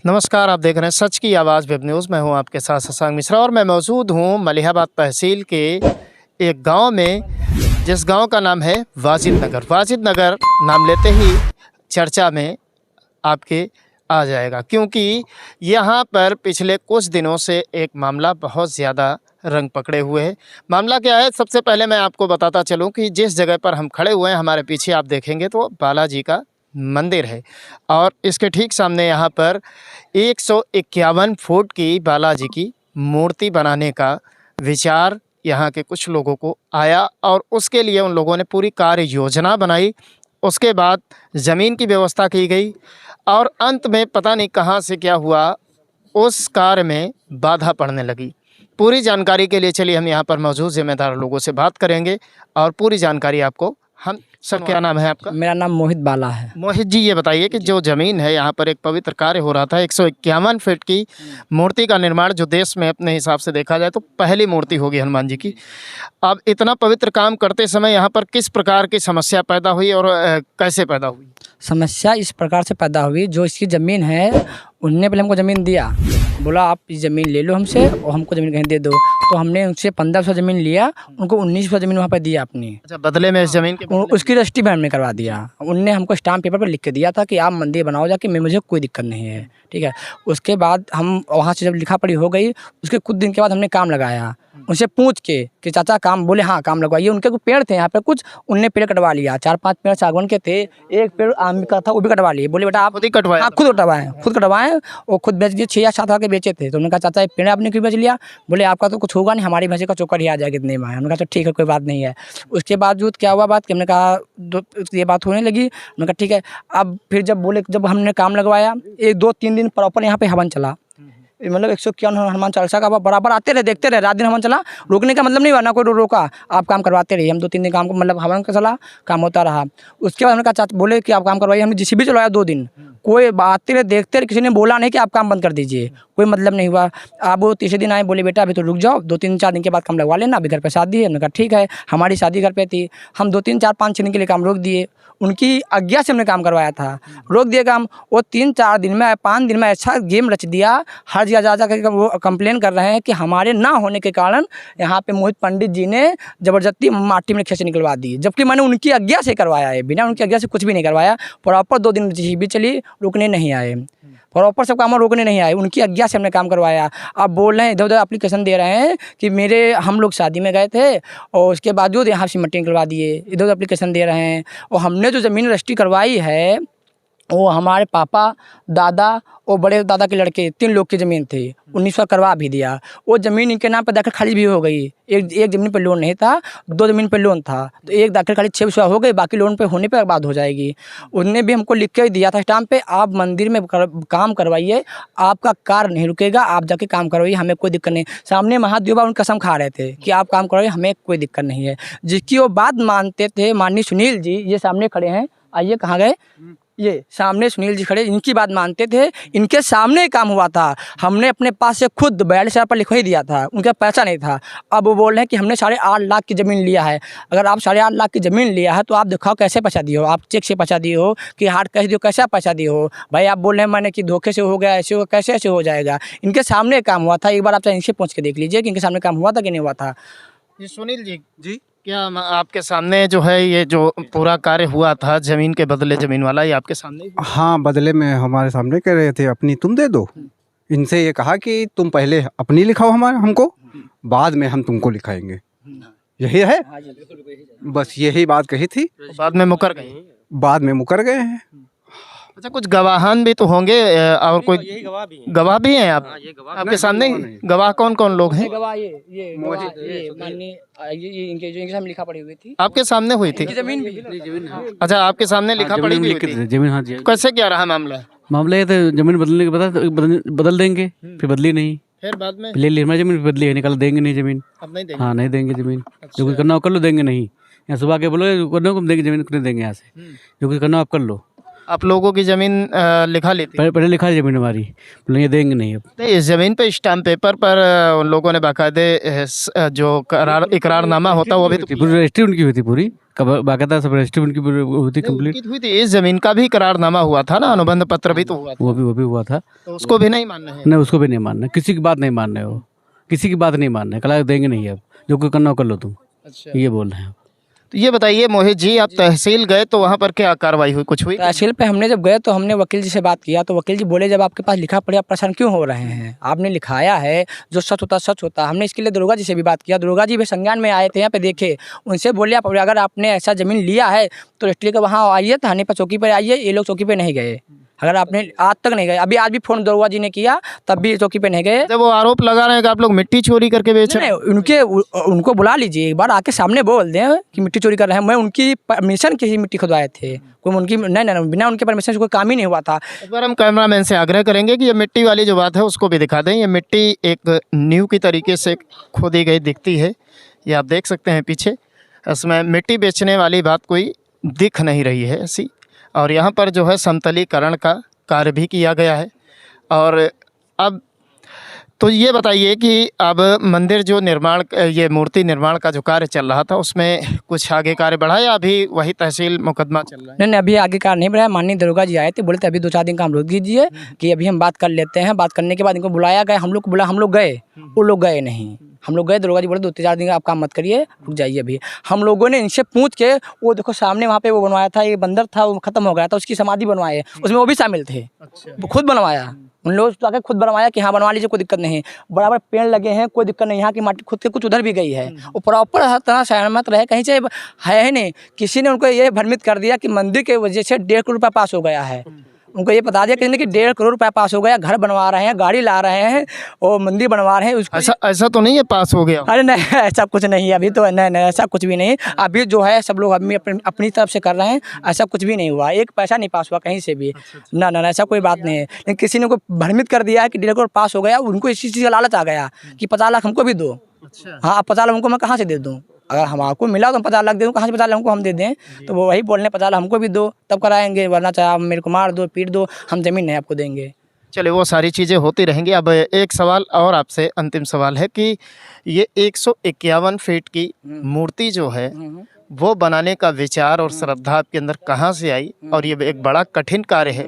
नमस्कार, आप देख रहे हैं सच की आवाज़ वेब न्यूज़। मैं हूं आपके साथ शशांक मिश्रा और मैं मौजूद हूं मलिहाबाद तहसील के एक गांव में, जिस गांव का नाम है वाजिद नगर। वाजिद नगर नाम लेते ही चर्चा में आपके आ जाएगा, क्योंकि यहाँ पर पिछले कुछ दिनों से एक मामला बहुत ज़्यादा रंग पकड़े हुए है। मामला क्या है, सबसे पहले मैं आपको बताता चलूँ कि जिस जगह पर हम खड़े हुए हैं, हमारे पीछे आप देखेंगे तो बालाजी का मंदिर है और इसके ठीक सामने यहाँ पर 151 फुट की बालाजी की मूर्ति बनाने का विचार यहाँ के कुछ लोगों को आया और उसके लिए उन लोगों ने पूरी कार्य योजना बनाई। उसके बाद ज़मीन की व्यवस्था की गई और अंत में पता नहीं कहाँ से क्या हुआ, उस कार्य में बाधा पड़ने लगी। पूरी जानकारी के लिए चलिए हम यहाँ पर मौजूद ज़िम्मेदार लोगों से बात करेंगे और पूरी जानकारी आपको हम सर। क्या नाम है आपका? मेरा नाम मोहित बाला है। मोहित जी, ये बताइए कि जो ज़मीन है यहाँ पर एक पवित्र कार्य हो रहा था, 151 फीट की मूर्ति का निर्माण, जो देश में अपने हिसाब से देखा जाए तो पहली मूर्ति होगी हनुमान जी की। अब इतना पवित्र काम करते समय यहाँ पर किस प्रकार की समस्या पैदा हुई और कैसे पैदा हुई? समस्या इस प्रकार से पैदा हुई, जो इसकी ज़मीन है उनने पहले हमको ज़मीन दिया, बोला आप ये ज़मीन ले लो हमसे और हमको ज़मीन कहीं दे दो। तो हमने उनसे 1500 ज़मीन लिया, उनको 1900 ज़मीन वहाँ पर दिया अपनी। अच्छा, बदले में इस ज़मीन के उसकी रजिस्ट्री भी हमने करवा दिया। उनने हमको स्टाम्प पेपर पर लिख के दिया था कि आप मंदिर बनाओ जाके, मुझे कोई दिक्कत नहीं है, ठीक है। उसके बाद हम वहाँ से जब लिखा पढ़ी हो गई, उसके कुछ दिन के बाद हमने काम लगाया उनसे पूछ के कि चाचा काम, बोले हाँ काम लगवाइए। उनके कुछ पेड़ थे यहाँ पे, कुछ उनने पेड़ कटवा लिया, 4-5 पेड़ सागवान के थे, एक पेड़ आम का था वो भी कटवा लिए। बोले बेटा आप खुद ही कटवाए? हाँ खुद कटवाएं और खुद बेच दिए, 6 या 7 के बेचे थे। तो उन्होंने कहा चाचा ये पेड़ आपने क्यों बेच लिया? बोले आपका तो कुछ होगा नहीं, हमारी भैंसे का चोकर ही आ जाएगा इतने में। हमने कहा तो ठीक है, कोई बात नहीं है। उसके बावजूद क्या हुआ बात कि हमने कहा ये बात होने लगी। हमने कहा ठीक है। अब फिर जब हमने काम लगवाया, 1-2-3 दिन प्रॉपर यहाँ पे हवन चला, मतलब 151 हनुमान चालीसा का बराबर आते रहे, देखते रहे, रात दिन हवन चला। रोकने का मतलब नहीं हुआ, ना कोई रोका, आप काम करवाते रहिए। हम 2-3 दिन काम मतलब हवन का चला, काम होता रहा। उसके बाद हमने कहा चाचा, बोले कि आप काम करवाइए। हमने JCB चलाया 2 दिन, कोई आते रहे देखते रहे, किसी ने बोला नहीं कि आप काम बंद कर दीजिए, कोई मतलब नहीं हुआ। अब वो तीसरे दिन आए, बोले बेटा अभी तो रुक जाओ, 2-3-4 दिन के बाद काम लगवा लेना, अभी घर पे शादी है। हमने कहा ठीक है, हमारी शादी घर पे थी। हम 2-3-4-5-6 दिन के लिए काम रोक दिए, उनकी आज्ञा से हमने काम करवाया था, रोक दिए काम। वो 3-4 दिन में 5 दिन में ऐसा गेम रच दिया, हर जगह जा कर वो कंप्लेन कर रहे हैं कि हमारे ना होने के कारण यहाँ पे मोहित पंडित जी ने ज़बरदस्ती माटी में खेत से निकलवा दी, जबकि मैंने उनकी आज्ञा से करवाया है, बिना उनकी आज्ञा से कुछ भी नहीं करवाया। प्रॉपर 2 दिन JCB चली, रुकने नहीं आए, प्रॉपर सब काम रोकने नहीं आए, उनकी आज्ञा से हमने काम करवाया। अब बोल रहे हैं इधर उधर एप्लीकेशन दे रहे हैं कि हम लोग शादी में गए थे और उसके बावजूद यहाँ से मिट्टी निकलवा दिए, इधर उधर एप्लीकेशन दे रहे हैं। और हमने जो ज़मीन रजिस्ट्री करवाई है वो हमारे पापा, दादा और बड़े दादा के लड़के 3 लोग की ज़मीन थी, 1900 करवा भी दिया। वो ज़मीन इनके नाम पर दाखिल खारिज भी हो गई। एक ज़मीन पर लोन नहीं था, 2 ज़मीन पर लोन था, तो एक दाखिल खारिज 6 हो गई, बाकी लोन पे होने पर बाद हो जाएगी। उनने भी हमको लिख के दिया था स्टाम्प पे, आप मंदिर में काम करवाइए, आपका कार्य नहीं रुकेगा, आप जाके काम करवाइए, हमें कोई दिक्कत नहीं। सामने महादेव बाबा उन कसम खा रहे थे कि आप काम करवाइए, हमें कोई दिक्कत नहीं है। जिसकी वो बात मानते थे माननीय सुनील जी, ये सामने खड़े हैं, आइए कहाँ गए, ये सामने सुनील जी खड़े, इनकी बात मानते थे, इनके सामने ही काम हुआ था। हमने अपने पास से खुद 42,000 पर लिखवा ही दिया था, उनका पैसा नहीं था। अब वो बोल रहे हैं कि हमने 8.5 लाख की ज़मीन लिया है। अगर आप 8.5 लाख की ज़मीन लिया है तो आप दिखाओ कैसे पैसा दिए हो, आप चेक से पैसा दिए हो कि हार्ड कैश दिए हो, कैसा पैसा दिए हो भाई? आप बोल रहे हैं मैंने कि धोखे से हो गया, ऐसे हो, कैसे ऐसे हो जाएगा? इनके सामने काम हुआ था, एक बार आप चाहे इनसे पूछ के देख लीजिए कि इनके सामने काम हुआ था कि नहीं हुआ था। जी सुनील जी, क्या आपके सामने जो है ये जो पूरा कार्य हुआ था ज़मीन के बदले ज़मीन वाला, ये आपके सामने ही हुआ? हाँ, बदले में हमारे सामने कह रहे थे अपनी तुम दे दो। इनसे ये कहा कि तुम पहले अपनी लिखाओ हमको, बाद में हम तुमको लिखाएंगे, यही है, बस यही बात कही थी। बाद में मुकर गए? बाद में मुकर गए हैं। अच्छा, कुछ गवाहान भी तो होंगे और कोई गवाह भी हैं आपके सामने? गवाह कौन कौन लोग हैं? गवाह ये माननीय इनके जो इनके सामने लिखा पड़ी हुई थी, आपके सामने हुई थी ज़मीन भी। अच्छा, आपके सामने लिखा पड़ी हुई थी जमीन? हाँ जी। कैसे क्या रहा मामला? मामला ये तो जमीन बदलने के बता बदल देंगे, फिर बदली नहीं, फिर बाद में ले हमारी जमीन बदली है, निकल देंगे नहीं जमीन। अब नहीं देंगे? हाँ नहीं देंगे जमीन, जो कुछ करना हो कर लो, देंगे नहीं। यहाँ सुबह के बोलो करना हो देंगे जमीन, नहीं देंगे यहाँ से, जो कुछ करना हो आप कर लो। आप लोगों की ज़मीन लिखा लेती? पहले लिखा है जमीन हमारी, बोले ये देंगे नहीं। अब नहीं, इस ज़मीन पे स्टाम्प पेपर पर उन लोगों ने बाकायदे जो इकरारनामा होता है वो भी तो पूरी रजिस्ट्री उनकी हुई थी, पूरी बाकायदा सब रजिस्ट्री उनकी होती कंप्लीट। उनकी हुई थी, इस जमीन का भी करारनामा हुआ था ना, अनुबंध पत्र भी तो हुआ था, वो भी हुआ था। तो उसको भी नहीं मानना है। नहीं, उसको भी नहीं मानना, किसी की बात नहीं मानना है, वो किसी की बात नहीं मानना है, कला देंगे नहीं अब, जो कुछ करना हो कर लो तुम, अच्छा, ये बोल रहे हैं। तो ये बताइए मोहित जी, आप तहसील गए तो वहाँ पर क्या कार्रवाई हुई, कुछ हुई? तहसील पे हमने जब गए तो हमने वकील जी से बात किया, तो वकील जी बोले जब आपके पास लिखा पढ़ा परेशान क्यों हो रहे हैं, आपने लिखाया है, जो सच होता सच होता। हमने इसके लिए दरोगा जी से भी बात किया, दरोगा जी भी संज्ञान में आए थे, यहाँ पे देखे, उनसे बोले आप अगर आपने ऐसा ज़मीन लिया है तो रजिस्ट्री के वहाँ आइए, थाने पर चौकी पर आइए। ये लोग चौकी पर नहीं गए, अगर आपने आज तक नहीं गए, अभी आज भी फ़ोन दरोगा जी ने किया तब भी चौकी पे नहीं गए। जब वो आरोप लगा रहे हैं कि आप लोग मिट्टी चोरी करके बेच रहे नहीं, उनको बुला लीजिए एक बार, आके सामने बोल दें कि मिट्टी चोरी कर रहे हैं। मैं उनकी परमिशन के ही मिट्टी खुदवाए थे, कोई उनकी नहीं, बिना उनके परमिशन से कोई काम ही नहीं हुआ था। हैं? एक बार हम कैमरामैन से आग्रह करेंगे कि ये मिट्टी वाली जो बात है उसको भी दिखा दें। ये मिट्टी एक नींव की तरीके से खोदी गई दिखती है, ये आप देख सकते हैं पीछे, इसमें मिट्टी बेचने वाली बात कोई दिख नहीं रही है ऐसी। और यहाँ पर जो है समतलीकरण का कार्य भी किया गया है। और अब तो ये बताइए कि अब मंदिर जो निर्माण, ये मूर्ति निर्माण का जो कार्य चल रहा था, उसमें कुछ आगे कार्य बढ़ा या अभी वही तहसील मुकदमा चल रहा है? नहीं, अभी आगे कार्य नहीं बढ़ा। माननीय दरोगा जी आए थे, बोले थे अभी 2-4 दिन का हम रोक दीजिए कि अभी हम बात कर लेते हैं। बात करने के बाद इनको बुलाया गया, हम लोग को बुला, हम लोग गए, वो लोग गए नहीं। हम लोग गए, दरोगा जी बोले 2-4 दिन का आप काम मत करिए, रुक जाइए अभी। हम लोगों ने इनसे पूछ के, वो देखो सामने वहाँ पे वो बनवाया था, ये बंदर था, वो खत्म हो गया था, उसकी समाधि बनवाए, उसमें वो भी शामिल थे। वो खुद बनवाया, उन लोगों से आके खुद बनवाया कि हाँ बनवा लीजिए, कोई दिक्कत नहीं, बराबर पेड़ लगे हैं, कोई दिक्कत नहीं। यहाँ की माटी खुद के कुछ उधर भी गई है, वो प्रॉपर हर तरह सहमत रहे, कहीं से है ही नहीं। किसी ने उनको ये भ्रमित कर दिया कि मंदिर के वजह से 1.5 करोड़ रुपया पास हो गया है। उनको ये बता दिया कि 1.5 करोड़ रुपया पास हो गया, घर बनवा रहे हैं, गाड़ी ला रहे हैं और मंदिर बनवा रहे हैं। उसको ऐसा तो नहीं है पास हो गया? अरे नहीं, ऐसा कुछ नहीं है अभी तो, नहीं, ऐसा कुछ भी नहीं। अभी जो है सब लोग अभी अपनी तरफ से कर रहे हैं, ऐसा कुछ भी नहीं हुआ, एक पैसा नहीं पास हुआ कहीं से भी। ना, ऐसा कोई बात नहीं है। लेकिन किसी ने को भ्रमित कर दिया है कि 1.5 करोड़ पास हो गया, उनको इसी चीज़ का लालच आ गया कि 50 लाख हमको भी दो। हाँ, 50 लाख हमको मैं कहाँ से दे दूँ? अगर हमको मिला तो हम 50 लाख दे दूँ, कहाँ से 50 लाख हमको हम दे दें? तो वो वही बोलने 50 लाख हमको भी दो तब कराएंगे, वरना चाहे आप मेरे को मार दो, पीट दो, हम ज़मीन नहीं आपको देंगे। चलिए, वो सारी चीज़ें होती रहेंगी। अब एक सवाल और आपसे, अंतिम सवाल है कि ये 151 फीट की मूर्ति जो है वो बनाने का विचार और श्रद्धा आपके अंदर कहाँ से आई, और ये एक बड़ा कठिन कार्य है,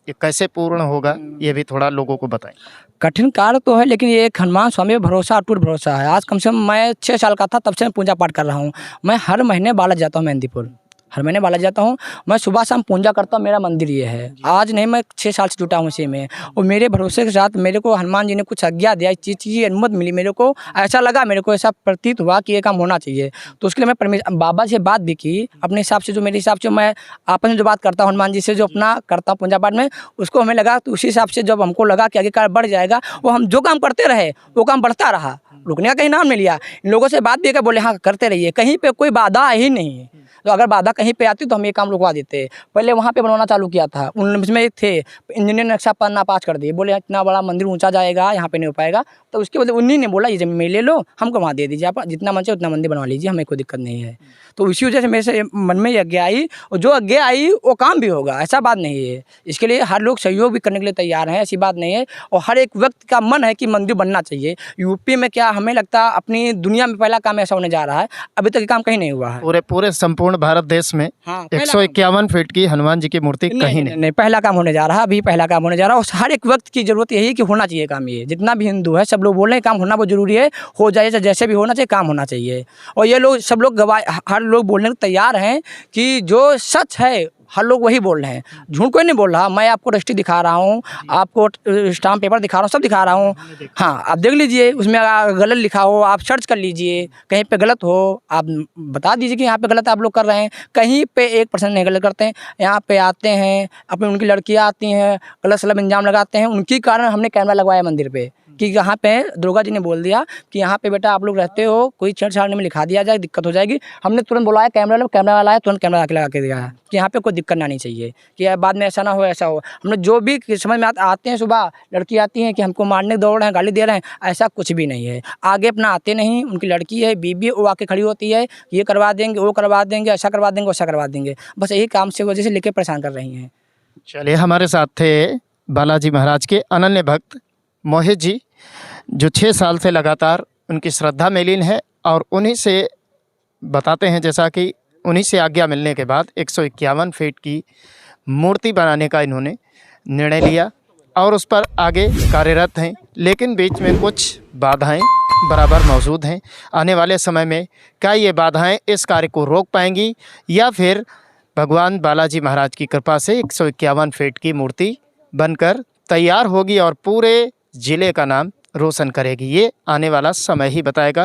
ये कैसे पूर्ण होगा, ये भी थोड़ा लोगों को बताएं। कठिन कार्य तो है, लेकिन ये एक हनुमान स्वामी पे भरोसा, अटूट भरोसा है। आज कम से कम मैं 6 साल का था तब से मैं पूजा पाठ कर रहा हूँ। मैं हर महीने बालाजी जाता हूँ, मेहंदीपुर हर महीने बालाजी जाता हूँ। मैं सुबह शाम पूजा करता हूँ, मेरा मंदिर ये है। आज नहीं, मैं 6 साल से जुटा हूँ इसी में, और मेरे भरोसे के साथ मेरे को हनुमान जी ने कुछ आज्ञा दिया, इस चीज़ की अनुमति मिली मेरे को। ऐसा लगा, मेरे को ऐसा प्रतीत हुआ कि ये काम होना चाहिए, तो उसके लिए मैं बाबा से बात भी की अपने हिसाब से। जो मेरे हिसाब से मैं आपस में जो बात करता हूँ हनुमान जी से, जो अपना करता हूँ पूजा पाठ में, उसको हमें लगा, तो उसी हिसाब से जब हमको लगा कि आगे कार्य बढ़ जाएगा, वो हम जो काम करते रहे वो काम बढ़ता रहा, रुकने का कहीं नाम नहीं लिया। इन लोगों से बात भी कर, बोले हाँ करते रहिए, कहीं पे कोई बाधा ही नहीं है। तो अगर बाधा कहीं पे आती तो हम ये काम रुकवा देते। पहले वहाँ पे बनवाना चालू किया था, उनमें एक थे इंजीनियर, नक्शा पन्ना पास कर दिए, बोले इतना बड़ा मंदिर ऊंचा जाएगा, यहाँ पे नहीं हो पाएगा। तो उसके बाद उन्हीं ने बोला ये जमीन में ले लो, हमको वहाँ दे दीजिए, आप जितना मन चाहिए उतना मंदिर बनवा लीजिए, हमें कोई दिक्कत नहीं है। तो इसी वजह से मेरे से मन में आज्ञा आई, और जो आज्ञा आई वो काम भी होगा, ऐसा बात नहीं है। इसके लिए हर लोग सहयोग भी करने के लिए तैयार हैं, ऐसी बात नहीं है। और हर एक व्यक्ति का मन है कि मंदिर बनना चाहिए। यूपी में क्या, हमें लगता है अपनी दुनिया में पहला काम ऐसा होने जा रहा है, अभी तक ये काम कहीं नहीं हुआ है। पूरे संपूर्ण भारत देश में 151 फीट की हनुमान जी की मूर्ति कहीं नहीं, पहला काम होने जा रहा है, अभी पहला काम होने जा रहा है। और हर एक व्यक्ति की जरूरत यही है कि होना चाहिए काम। ये जितना भी हिंदू है सब लोग बोल रहे हैं काम होना बहुत जरूरी है, हो जाए जैसे भी होना चाहिए, काम होना चाहिए। और ये लोग सब लोग गवाह, हर लोग बोलने को तैयार हैं कि जो सच है हर लोग वही बोल रहे हैं, झूठ कोई नहीं बोल रहा। मैं आपको रजिस्ट्री दिखा रहा हूँ, आपको स्टाम्प पेपर दिखा रहा हूँ, सब दिखा रहा हूँ। हाँ, आप देख लीजिए, उसमें गलत लिखा हो आप सर्च कर लीजिए, कहीं पे गलत हो आप बता दीजिए कि यहाँ पे गलत आप लोग कर रहे हैं। कहीं पे 1% नहीं गलत करते हैं। यहाँ पे आते हैं, अपनी उनकी लड़कियाँ आती हैं, गलत सलत इंजाम लगाते हैं, उनके कारण हमने कैमरा लगवाया मंदिर पे कि यहाँ पे दुर्गा जी ने बोल दिया कि यहाँ पे बेटा आप लोग रहते हो, कोई छेड़छाड़ में लिखा दिया जाए दिक्कत हो जाएगी। हमने तुरंत बुलाया, कैमरा वाला है, तुरंत कैमरा लगा के दिया कि यहाँ पे कोई दिक्कत ना नहीं चाहिए, कि बाद में ऐसा ना हो ऐसा हो। हमने जो भी समझ में आते हैं, सुबह लड़की आती हैं कि हमको मारने दौड़ रहे हैं, गाली दे रहे हैं, ऐसा कुछ भी नहीं है। आगे अपना आते नहीं, उनकी लड़की है, बीबी, वो आके खड़ी होती है, ये करवा देंगे, वो करवा देंगे, ऐसा करवा देंगे, वैसा करवा देंगे, बस यही काम से वजह से लेके परेशान कर रही हैं। चलिए, हमारे साथ थे बालाजी महाराज के अनन्य भक्त मोहित जी, जो 6 साल से लगातार उनकी श्रद्धा में लीन है, और उन्हीं से बताते हैं जैसा कि उन्हीं से आज्ञा मिलने के बाद 151 फीट की मूर्ति बनाने का इन्होंने निर्णय लिया और उस पर आगे कार्यरत हैं। लेकिन बीच में कुछ बाधाएं बराबर मौजूद हैं। आने वाले समय में क्या ये बाधाएं इस कार्य को रोक पाएंगी या फिर भगवान बालाजी महाराज की कृपा से 151 फीट की मूर्ति बनकर तैयार होगी और पूरे ज़िले का नाम रोशन करेगी, ये आने वाला समय ही बताएगा।